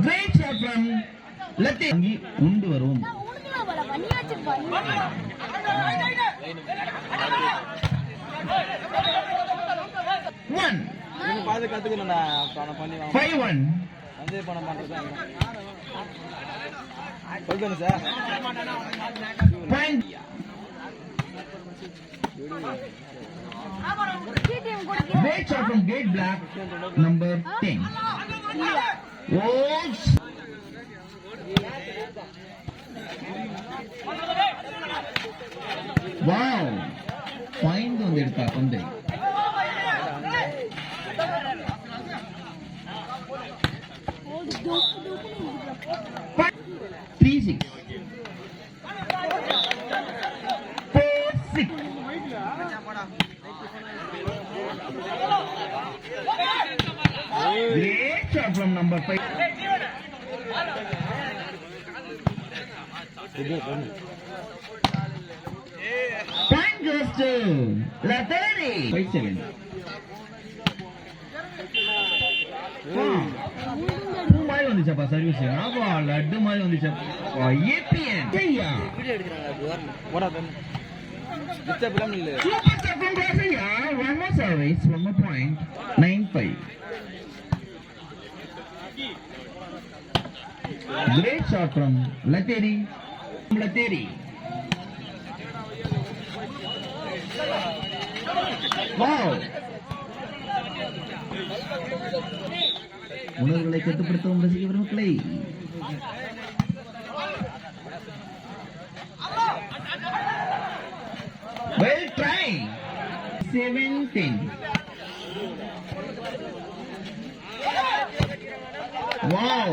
Great shot from Latte. உண்டு வரும். One. 5-1. Point. Great shot from Gate Black, number 10. Oh. Wow. Find on the top on the. 3-6. 4-6. Great shot from number 5. Point goes to Lateri. 5 seconds. மாதிரி வந்துச்சப்பா service Aba laddu மாதிரி வந்துச்சப்பா ABN ஐயா video எடுக்கறாங்க போடா தம்பி disturb பண்ணாம இல்ல சூப்பர் ஸ்டார் ஃப்ரம் ராசியா one more service 1 more point 9-5. Great shot from Lateri. Wow. உணர்வுகளை கட்டுப்படுத்தவும் ரசிக்க மக்களை well try 17. Wow,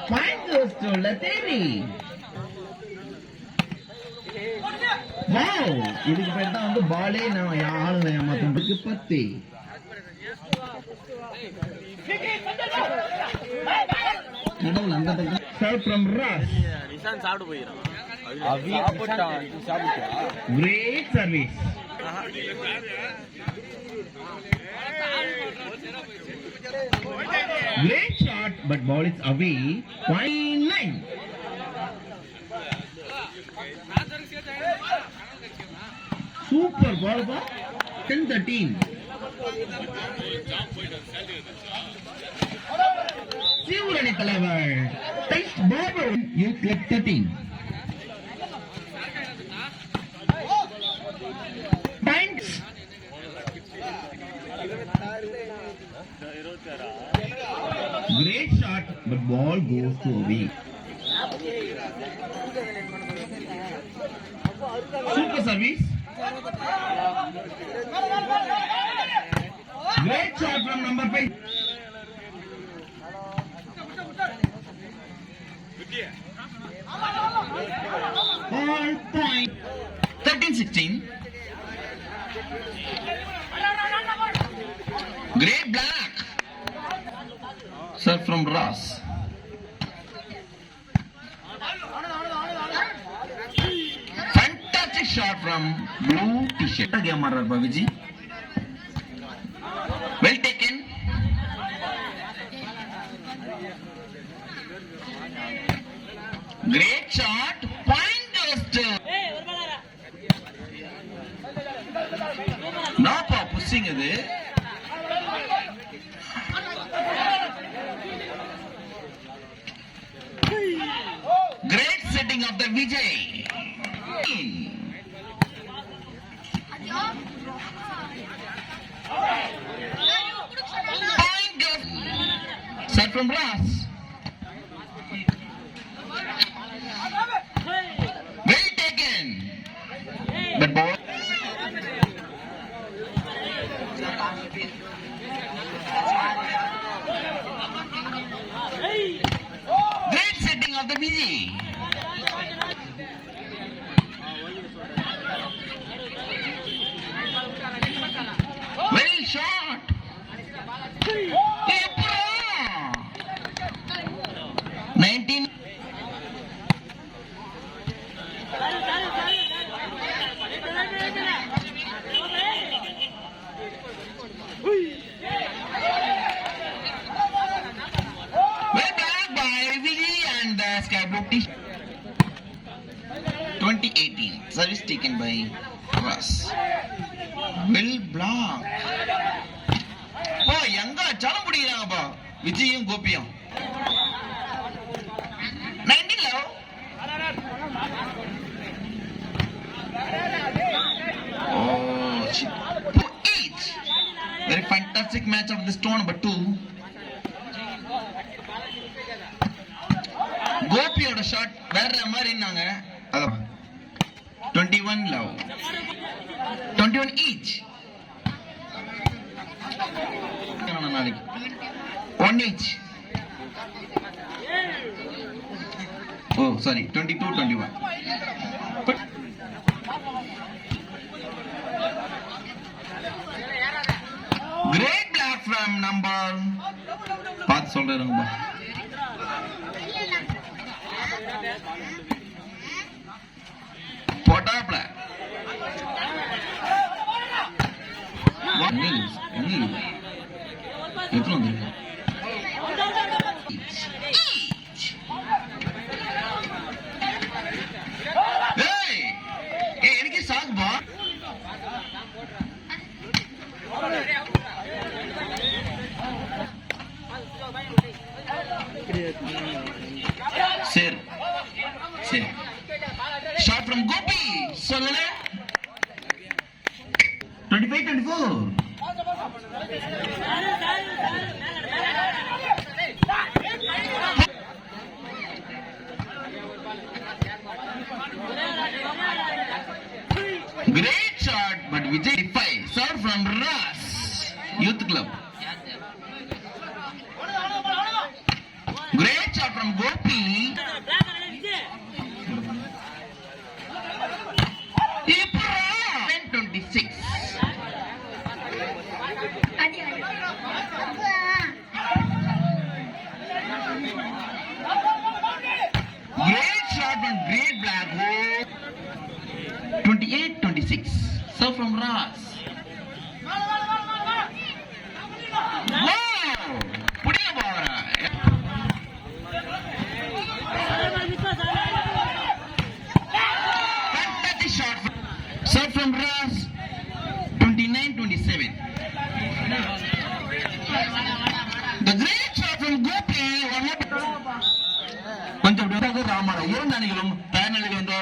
point goes to Lateri. Wow, இதுக்கு பேர் தான் வந்து பாலே நான் ஆளுங்க ஏமாத்துறதுக்கு 10. Serve from Russ. Great service. Great shot, but ball is away. 0.9. Super ball, 10-13. Sivurani Talavar, Test Barber, Youth Club 13. Thanks. Great shot, but ball goes to away. Super service. Great shot from number 5. All point 13-16. Great Black. Serve from Ross. Fantastic shot from blue t-shirt. Game marar Bhaviji. Well taken. Great shot. Point goes to. No pa pushing idu. Great setting of the Vijay. Point goes. Set from Ross. Well taken. The ball. Great setting of the busy. 2018 service taken by Russ. Will block. எங்க சலம் பிடிக்கிறாங்கப்பா விஜயும் கோபியும். 19 love. Oh shit. 8. Very fantastic match of this tournament, but 2. கோபியோட shot வேற மாதிரி இருந்தாங்க. 21 love. 21 each. நாளைக்கு 1 each. Oh sorry, 22 21. Great block from number பாத்து சொல்றேங்க. போட்டாப்ல எத்தனை வந்து எனக்கு சாகுபா. சரி சரி. Shot from Gopi. Solana. 25-24. Great shot, but Vijay 5. Serve from Ras Youth Club. Great shot from Gopi. Great shot from Great Black Hole. 28-26. So from Ras. Wow! Putting a ball. Fantastic shot. So from Ras. 29-27. The great shot from Gopi. கொஞ்சம் ராமரா இரண்டு அணிகளும் தயார் நிலையில் வந்த